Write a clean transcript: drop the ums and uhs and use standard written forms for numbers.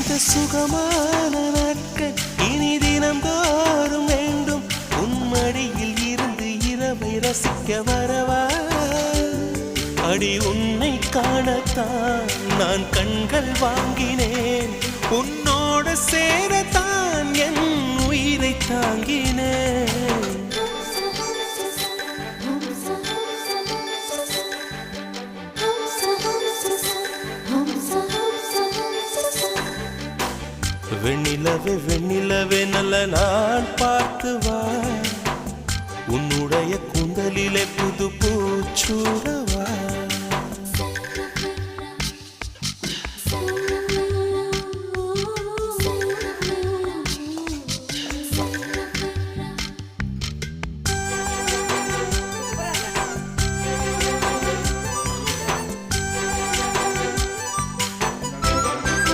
சுகமான நாட்கள் இனி தினந்தோறும் வேண்டும் உன்மடியில் இருந்து இரவை ரசிக்க வரவா அடி உன்னை காணத்தான் நான் கண்கள் வாங்கினேன் உன்னோட சேரத்தான் என் உயிரை தாங்கினேன் வெண்ணிலவே வெண்ணிலவே நல்ல நாள் பார்த்து வா உன்னுடைய கூந்தலிலே புது பூச்சூடவா